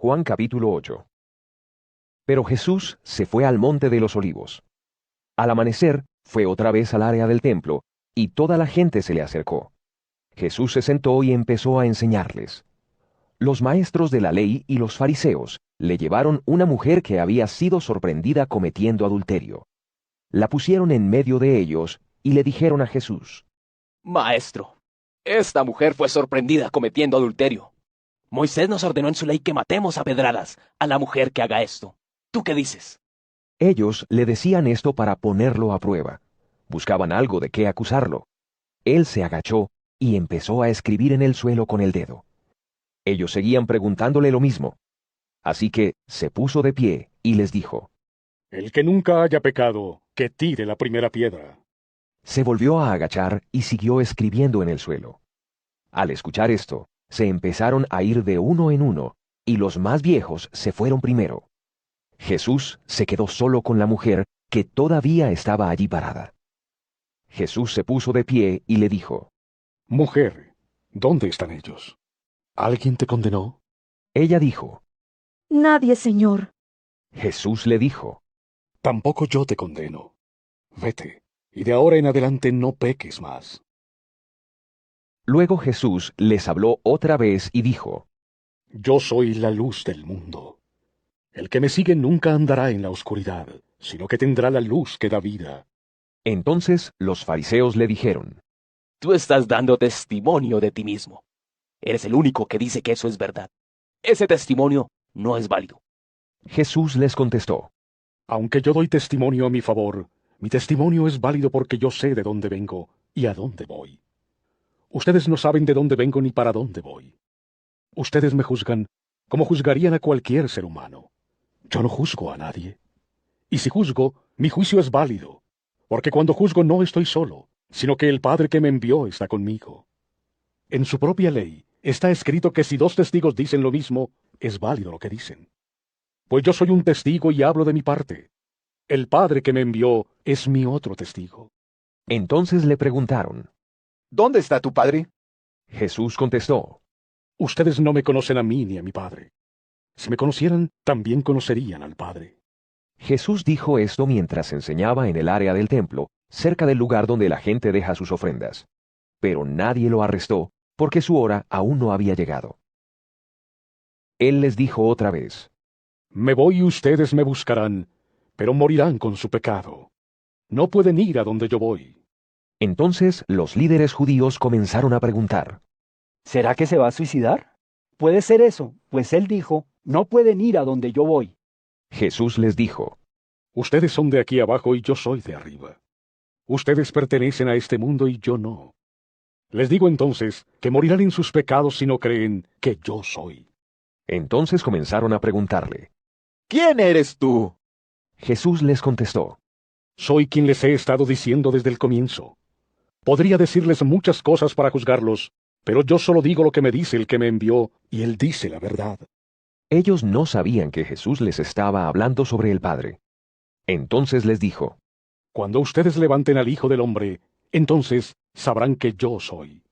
Juan capítulo 8. Pero Jesús se fue al monte de los olivos. Al amanecer, fue otra vez al área del templo, y toda la gente se le acercó. Jesús se sentó y empezó a enseñarles. Los maestros de la ley y los fariseos le llevaron una mujer que había sido sorprendida cometiendo adulterio. La pusieron en medio de ellos y le dijeron a Jesús: Maestro, esta mujer fue sorprendida cometiendo adulterio. Moisés nos ordenó en su ley que matemos a pedradas a la mujer que haga esto. ¿Tú qué dices? Ellos le decían esto para ponerlo a prueba. Buscaban algo de qué acusarlo. Él se agachó y empezó a escribir en el suelo con el dedo. Ellos seguían preguntándole lo mismo. Así que se puso de pie y les dijo: El que nunca haya pecado, que tire la primera piedra. Se volvió a agachar y siguió escribiendo en el suelo. Al escuchar esto, se empezaron a ir de uno en uno, y los más viejos se fueron primero. Jesús se quedó solo con la mujer que todavía estaba allí parada. Jesús se puso de pie y le dijo: Mujer, ¿dónde están ellos? ¿Alguien te condenó? Ella dijo: Nadie, Señor. Jesús le dijo: Tampoco yo te condeno. Vete, y de ahora en adelante no peques más. Luego Jesús les habló otra vez y dijo: Yo soy la luz del mundo. El que me sigue nunca andará en la oscuridad, sino que tendrá la luz que da vida. Entonces los fariseos le dijeron: Tú estás dando testimonio de ti mismo. Eres el único que dice que eso es verdad. Ese testimonio no es válido. Jesús les contestó: Aunque yo doy testimonio a mi favor, mi testimonio es válido porque yo sé de dónde vengo y a dónde voy. Ustedes no saben de dónde vengo ni para dónde voy. Ustedes me juzgan como juzgarían a cualquier ser humano. Yo no juzgo a nadie. Y si juzgo, mi juicio es válido, porque cuando juzgo no estoy solo, sino que el Padre que me envió está conmigo. En su propia ley está escrito que si dos testigos dicen lo mismo, es válido lo que dicen. Pues yo soy un testigo y hablo de mi parte. El Padre que me envió es mi otro testigo. Entonces le preguntaron. ¿Dónde está tu padre? Jesús contestó: Ustedes no me conocen a mí ni a mi Padre. Si me conocieran, también conocerían al Padre. Jesús dijo esto mientras enseñaba en el área del templo, cerca del lugar donde la gente deja sus ofrendas. Pero nadie lo arrestó, porque su hora aún no había llegado. Él les dijo otra vez: Me voy y ustedes me buscarán, pero morirán con su pecado. No pueden ir a donde yo voy. Entonces los líderes judíos comenzaron a preguntar: ¿Será que se va a suicidar? Puede ser eso, pues él dijo, no pueden ir a donde yo voy. Jesús les dijo: Ustedes son de aquí abajo y yo soy de arriba. Ustedes pertenecen a este mundo y yo no. Les digo entonces que morirán en sus pecados si no creen que yo soy. Entonces comenzaron a preguntarle. ¿Quién eres tú? Jesús les contestó: Soy quien les he estado diciendo desde el comienzo. Podría decirles muchas cosas para juzgarlos, pero yo solo digo lo que me dice el que me envió, y él dice la verdad. Ellos no sabían que Jesús les estaba hablando sobre el Padre. Entonces les dijo: Cuando ustedes levanten al Hijo del Hombre, entonces sabrán que yo soy.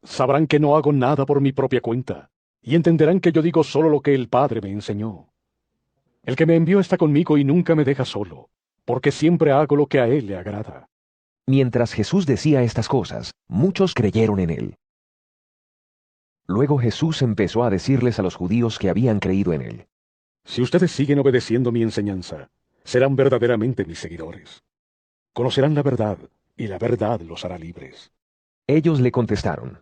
Sabrán que no hago nada por mi propia cuenta, y entenderán que yo digo solo lo que el Padre me enseñó. El que me envió está conmigo y nunca me deja solo, porque siempre hago lo que a él le agrada. Mientras Jesús decía estas cosas, muchos creyeron en él. Luego Jesús empezó a decirles a los judíos que habían creído en él: Si ustedes siguen obedeciendo mi enseñanza, serán verdaderamente mis seguidores. Conocerán la verdad, y la verdad los hará libres. Ellos le contestaron: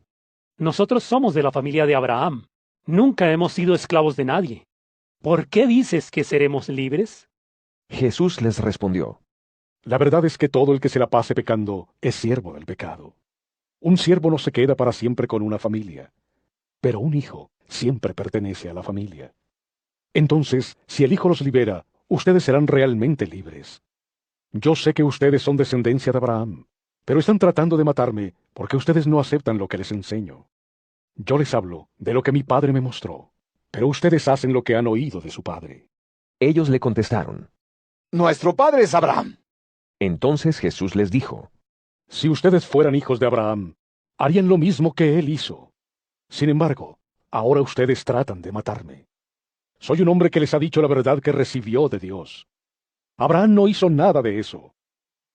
Nosotros somos de la familia de Abraham. Nunca hemos sido esclavos de nadie. ¿Por qué dices que seremos libres? Jesús les respondió: La verdad es que todo el que se la pase pecando es siervo del pecado. Un siervo no se queda para siempre con una familia, pero un hijo siempre pertenece a la familia. Entonces, si el Hijo los libera, ustedes serán realmente libres. Yo sé que ustedes son descendencia de Abraham, pero están tratando de matarme porque ustedes no aceptan lo que les enseño. Yo les hablo de lo que mi padre me mostró, pero ustedes hacen lo que han oído de su padre. Ellos le contestaron. Nuestro padre es Abraham. Entonces Jesús les dijo: Si ustedes fueran hijos de Abraham, harían lo mismo que él hizo. Sin embargo, ahora ustedes tratan de matarme. Soy un hombre que les ha dicho la verdad que recibió de Dios. Abraham no hizo nada de eso.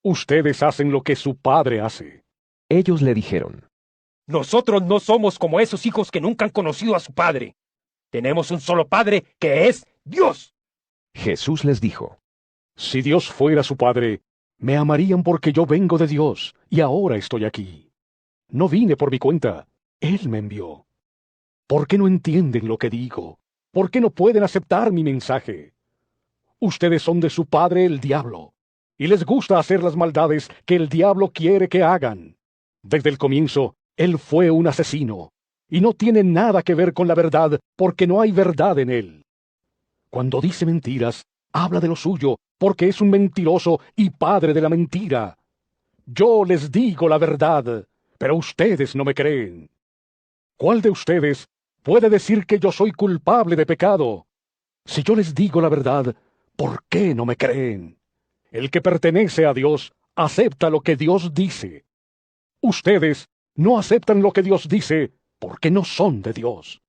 Ustedes hacen lo que su padre hace. Ellos le dijeron, Nosotros no somos como esos hijos que nunca han conocido a su padre. Tenemos un solo padre, que es Dios. Jesús les dijo, Si Dios fuera su padre, me amarían porque yo vengo de Dios y ahora estoy aquí. No vine por mi cuenta, Él me envió. ¿Por qué no entienden lo que digo? ¿Por qué no pueden aceptar mi mensaje? Ustedes son de su padre el diablo, y les gusta hacer las maldades que el diablo quiere que hagan. Desde el comienzo, él fue un asesino, y no tiene nada que ver con la verdad, porque no hay verdad en él. Cuando dice mentiras, habla de lo suyo, porque es un mentiroso y padre de la mentira. Yo les digo la verdad, pero ustedes no me creen. ¿Cuál de ustedes puede decir que yo soy culpable de pecado? Si yo les digo la verdad, ¿por qué no me creen? El que pertenece a Dios acepta lo que Dios dice. Ustedes no aceptan lo que Dios dice porque no son de Dios.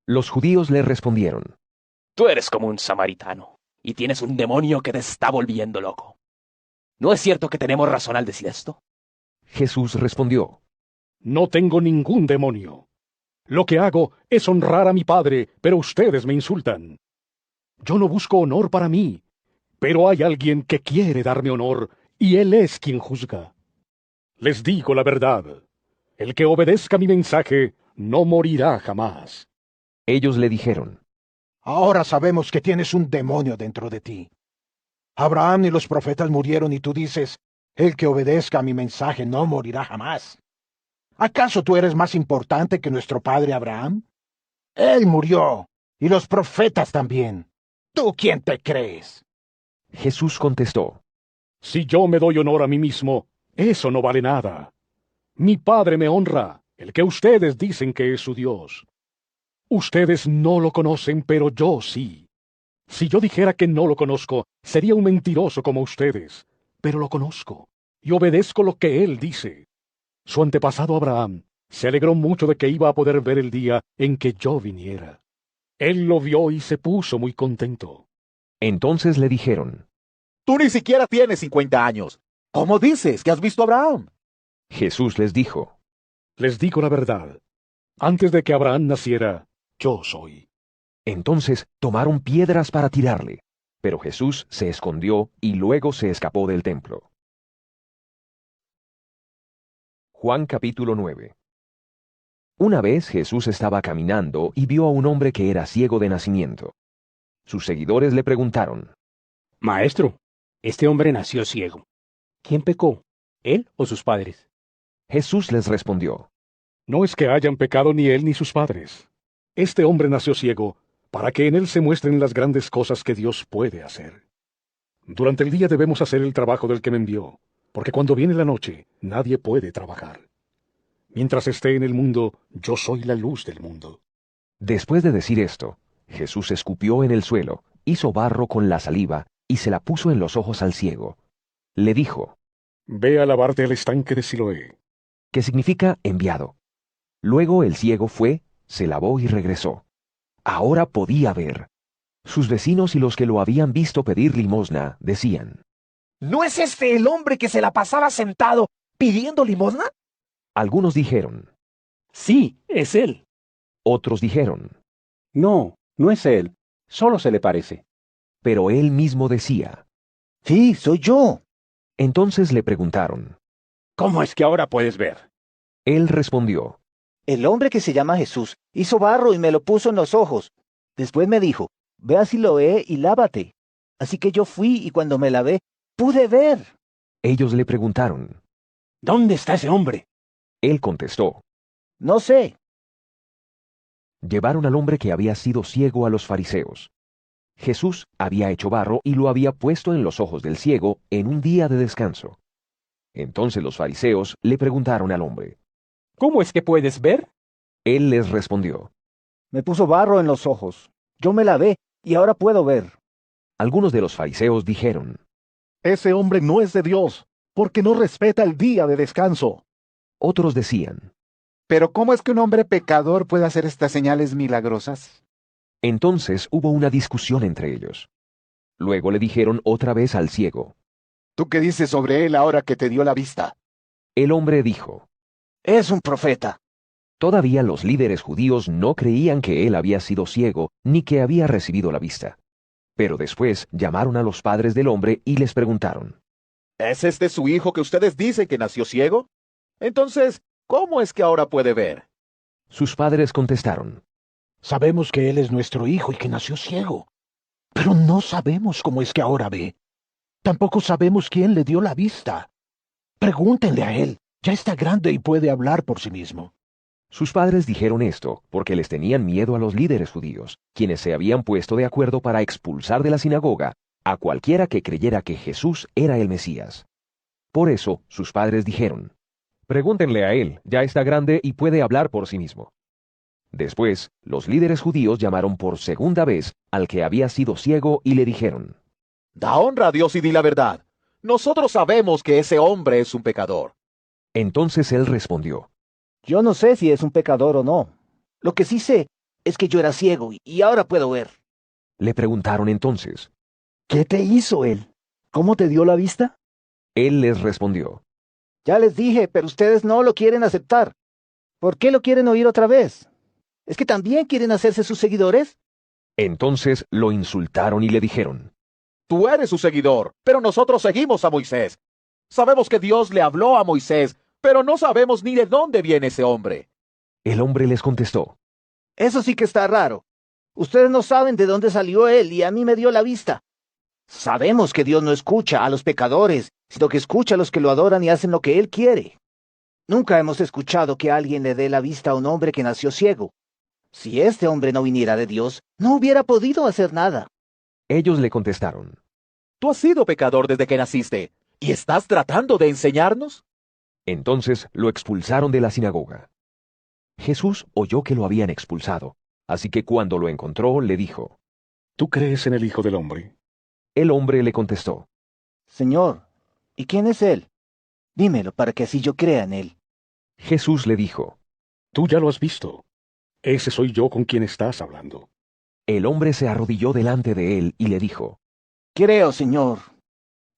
Los judíos le respondieron, Tú eres como un samaritano, y tienes un demonio que te está volviendo loco. ¿No es cierto que tenemos razón al decir esto? Jesús respondió, No tengo ningún demonio. Lo que hago es honrar a mi Padre, pero ustedes me insultan. Yo no busco honor para mí, pero hay alguien que quiere darme honor, y Él es quien juzga. Les digo la verdad. El que obedezca mi mensaje no morirá jamás. Ellos le dijeron, Ahora sabemos que tienes un demonio dentro de ti. Abraham y los profetas murieron y tú dices, el que obedezca a mi mensaje no morirá jamás. ¿Acaso tú eres más importante que nuestro padre Abraham? Él murió, y los profetas también. ¿Tú quién te crees? Jesús contestó, Si yo me doy honor a mí mismo, eso no vale nada. Mi Padre me honra, el que ustedes dicen que es su Dios. Ustedes no lo conocen, pero yo sí. Si yo dijera que no lo conozco, sería un mentiroso como ustedes, pero lo conozco, y obedezco lo que Él dice. Su antepasado Abraham se alegró mucho de que iba a poder ver el día en que yo viniera. Él lo vio y se puso muy contento. Entonces le dijeron, Tú ni siquiera tienes 50 años. ¿Cómo dices que has visto a Abraham? Jesús les dijo, Les digo la verdad. Antes de que Abraham naciera, yo soy. Entonces tomaron piedras para tirarle, pero Jesús se escondió y luego se escapó del templo. Juan capítulo 9. Una vez Jesús estaba caminando y vio a un hombre que era ciego de nacimiento. Sus seguidores le preguntaron, Maestro, este hombre nació ciego. ¿Quién pecó, él o sus padres? Jesús les respondió, No es que hayan pecado ni él ni sus padres. Este hombre nació ciego, para que en él se muestren las grandes cosas que Dios puede hacer. Durante el día debemos hacer el trabajo del que me envió, porque cuando viene la noche, nadie puede trabajar. Mientras esté en el mundo, yo soy la luz del mundo. Después de decir esto, Jesús escupió en el suelo, hizo barro con la saliva y se la puso en los ojos al ciego. Le dijo, Ve a lavarte al estanque de Siloé. que significa enviado. Luego el ciego fue, se lavó y regresó. Ahora podía ver. Sus vecinos y los que lo habían visto pedir limosna decían, ¿No es este el hombre que se la pasaba sentado pidiendo limosna? algunos dijeron, Sí, es él. otros dijeron, No, no es él. Solo se le parece. pero él mismo decía. Sí, soy yo. Entonces le preguntaron. ¿Cómo es que ahora puedes ver? Él respondió, El hombre que se llama Jesús hizo barro y me lo puso en los ojos. Después me dijo, ve a Siloé y lávate. Así que yo fui y cuando me lavé, pude ver. ellos le preguntaron. ¿Dónde está ese hombre? Él contestó. No sé. Llevaron al hombre que había sido ciego a los fariseos. Jesús había hecho barro y lo había puesto en los ojos del ciego en un día de descanso. Entonces los fariseos le preguntaron al hombre. ¿Cómo es que puedes ver? Él les respondió. Me puso barro en los ojos. Yo me lavé y ahora puedo ver. Algunos de los fariseos dijeron. Ese hombre no es de Dios, porque no respeta el día de descanso. Otros decían. Pero ¿cómo es que un hombre pecador puede hacer estas señales milagrosas? Entonces hubo una discusión entre ellos. Luego le dijeron otra vez al ciego. ¿Tú qué dices sobre él ahora que te dio la vista? El hombre dijo. Es un profeta. Todavía los líderes judíos no creían que él había sido ciego ni que había recibido la vista. Pero después llamaron a los padres del hombre y les preguntaron. ¿Es este su hijo que ustedes dicen que nació ciego? Entonces, ¿cómo es que ahora puede ver? Sus padres contestaron. Sabemos que él es nuestro hijo y que nació ciego, pero no sabemos cómo es que ahora ve. Tampoco sabemos quién le dio la vista. Pregúntenle a él, ya está grande y puede hablar por sí mismo. Sus padres dijeron esto porque les tenían miedo a los líderes judíos, quienes se habían puesto de acuerdo para expulsar de la sinagoga a cualquiera que creyera que Jesús era el Mesías. Por eso sus padres dijeron, pregúntenle a él, ya está grande y puede hablar por sí mismo. Después, los líderes judíos llamaron por segunda vez al que había sido ciego y le dijeron, Da honra a Dios y di la verdad. Nosotros sabemos que ese hombre es un pecador. Entonces él respondió, Yo no sé si es un pecador o no. Lo que sí sé es que yo era ciego y ahora puedo ver. Le preguntaron entonces. ¿Qué te hizo él? ¿Cómo te dio la vista? Él les respondió. Ya les dije, pero ustedes no lo quieren aceptar. ¿Por qué lo quieren oír otra vez? ¿Es que también quieren hacerse sus seguidores? Entonces lo insultaron y le dijeron. Tú eres su seguidor, pero nosotros seguimos a Moisés. Sabemos que Dios le habló a Moisés, pero no sabemos ni de dónde viene ese hombre. El hombre les contestó. Eso sí que está raro. Ustedes no saben de dónde salió él y a mí me dio la vista. Sabemos que Dios no escucha a los pecadores, sino que escucha a los que lo adoran y hacen lo que él quiere. Nunca hemos escuchado que alguien le dé la vista a un hombre que nació ciego. Si este hombre no viniera de Dios, no hubiera podido hacer nada. Ellos le contestaron. Tú has sido pecador desde que naciste, ¿y estás tratando de enseñarnos? Entonces lo expulsaron de la sinagoga. Jesús oyó que lo habían expulsado, así que cuando lo encontró le dijo. ¿Tú crees en el Hijo del Hombre? El hombre le contestó. Señor, ¿y quién es él? Dímelo para que así yo crea en él. Jesús le dijo. Tú ya lo has visto. Ese soy yo con quien estás hablando. El hombre se arrodilló delante de él y le dijo. Creo, Señor.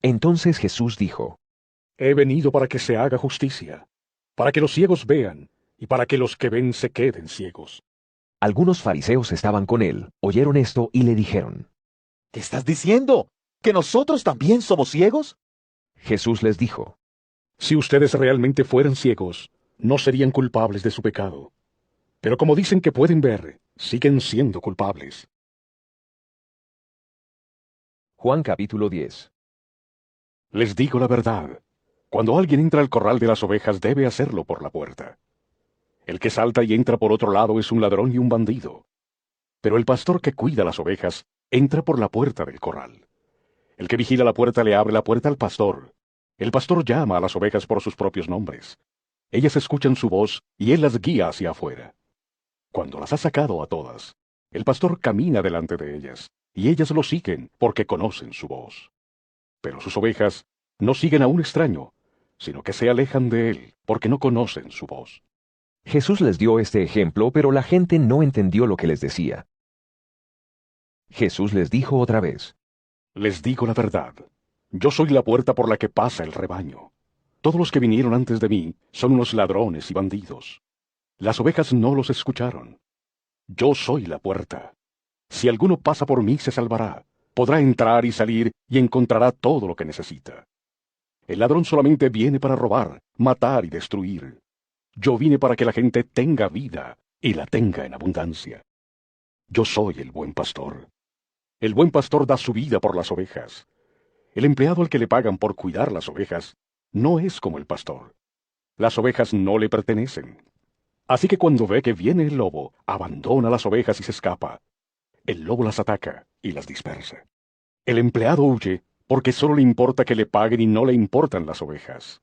Entonces Jesús dijo. He venido para que se haga justicia, para que los ciegos vean, y para que los que ven se queden ciegos. Algunos fariseos estaban con él, oyeron esto y le dijeron. ¿Qué estás diciendo? ¿Que nosotros también somos ciegos? Jesús les dijo. Si ustedes realmente fueran ciegos, no serían culpables de su pecado. Pero como dicen que pueden ver, siguen siendo culpables. Juan capítulo 10. Les digo la verdad. Cuando alguien entra al corral de las ovejas, debe hacerlo por la puerta. El que salta y entra por otro lado es un ladrón y un bandido. Pero el pastor que cuida las ovejas entra por la puerta del corral. El que vigila la puerta le abre la puerta al pastor. El pastor llama a las ovejas por sus propios nombres. Ellas escuchan su voz y él las guía hacia afuera. Cuando las ha sacado a todas, el pastor camina delante de ellas, y ellas lo siguen porque conocen su voz. Pero sus ovejas no siguen a un extraño, sino que se alejan de él porque no conocen su voz. Jesús les dio este ejemplo, pero la gente no entendió lo que les decía. Jesús les dijo otra vez. Les digo la verdad. Yo soy la puerta por la que pasa el rebaño. Todos los que vinieron antes de mí son unos ladrones y bandidos. Las ovejas no los escucharon. Yo soy la puerta. Si alguno pasa por mí, se salvará. Podrá entrar y salir y encontrará todo lo que necesita. El ladrón solamente viene para robar, matar y destruir. Yo vine para que la gente tenga vida y la tenga en abundancia. Yo soy el buen pastor. El buen pastor da su vida por las ovejas. El empleado al que le pagan por cuidar las ovejas no es como el pastor. Las ovejas no le pertenecen. Así que cuando ve que viene el lobo, abandona las ovejas y se escapa. El lobo las ataca y las dispersa. El empleado huye porque solo le importa que le paguen y no le importan las ovejas.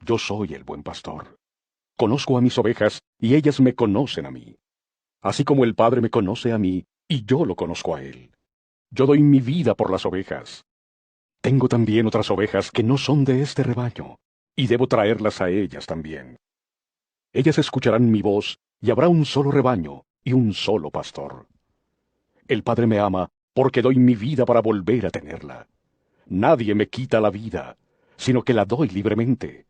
Yo soy el buen pastor. Conozco a mis ovejas y ellas me conocen a mí. Así como el Padre me conoce a mí y yo lo conozco a él. Yo doy mi vida por las ovejas. Tengo también otras ovejas que no son de este rebaño, y debo traerlas a ellas también. Ellas escucharán mi voz, y habrá un solo rebaño y un solo pastor. El Padre me ama porque doy mi vida para volver a tenerla. Nadie me quita la vida, sino que la doy libremente.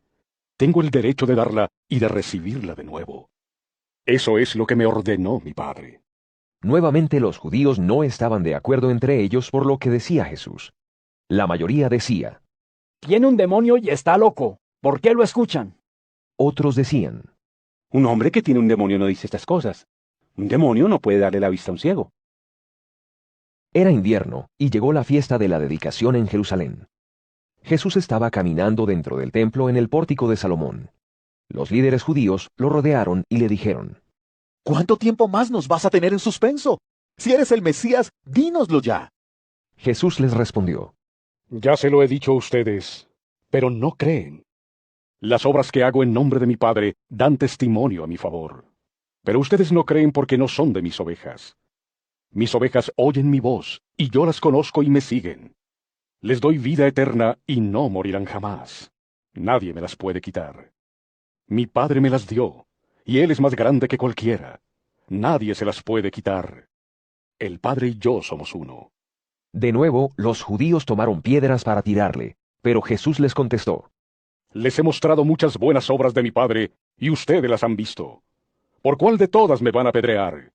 Tengo el derecho de darla y de recibirla de nuevo. Eso es lo que me ordenó mi Padre. Nuevamente los judíos no estaban de acuerdo entre ellos por lo que decía Jesús. La mayoría decía, Tiene un demonio y está loco. ¿Por qué lo escuchan? otros decían, Un hombre que tiene un demonio no dice estas cosas. Un demonio no puede darle la vista a un ciego. Era invierno y llegó la fiesta de la dedicación en Jerusalén. Jesús estaba caminando dentro del templo en el pórtico de Salomón. Los líderes judíos lo rodearon y le dijeron, ¿Cuánto tiempo más nos vas a tener en suspenso? Si eres el Mesías, dínoslo ya. Jesús les respondió, Ya se lo he dicho a ustedes, pero no creen. Las obras que hago en nombre de mi Padre dan testimonio a mi favor. Pero ustedes no creen porque no son de mis ovejas. Mis ovejas oyen mi voz, y yo las conozco y me siguen. Les doy vida eterna y no morirán jamás. Nadie me las puede quitar. Mi Padre me las dio, y Él es más grande que cualquiera. Nadie se las puede quitar. El Padre y yo somos uno. De nuevo, los judíos tomaron piedras para tirarle, pero Jesús les contestó, Les he mostrado muchas buenas obras de mi Padre, y ustedes las han visto. ¿Por cuál de todas me van a apedrear?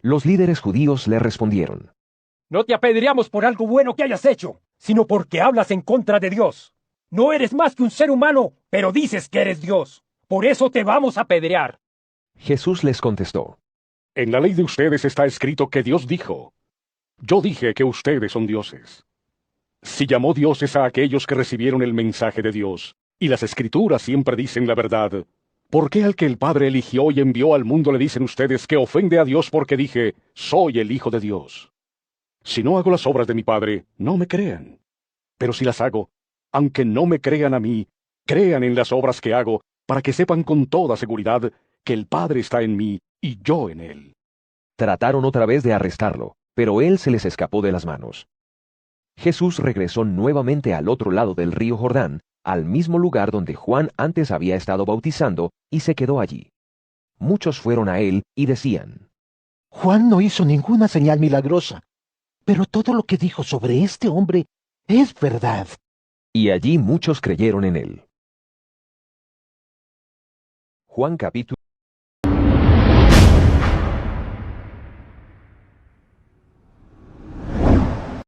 Los líderes judíos le respondieron, No te apedreamos por algo bueno que hayas hecho, sino porque hablas en contra de Dios. No eres más que un ser humano, pero dices que eres Dios. Por eso te vamos a apedrear. Jesús les contestó, En la ley de ustedes está escrito que Dios dijo, Yo dije que ustedes son dioses. Si llamó dioses a aquellos que recibieron el mensaje de Dios, y las Escrituras siempre dicen la verdad, ¿por qué al que el Padre eligió y envió al mundo le dicen ustedes que ofende a Dios porque dije, soy el Hijo de Dios? Si no hago las obras de mi Padre, no me crean. Pero si las hago, aunque no me crean a mí, crean en las obras que hago, para que sepan con toda seguridad que el Padre está en mí y yo en él. Trataron otra vez de arrestarlo, pero él se les escapó de las manos. Jesús regresó nuevamente al otro lado del río Jordán, al mismo lugar donde Juan antes había estado bautizando, y se quedó allí. Muchos fueron a él y decían, Juan no hizo ninguna señal milagrosa, pero todo lo que dijo sobre este hombre es verdad. y allí muchos creyeron en él. Juan capítulo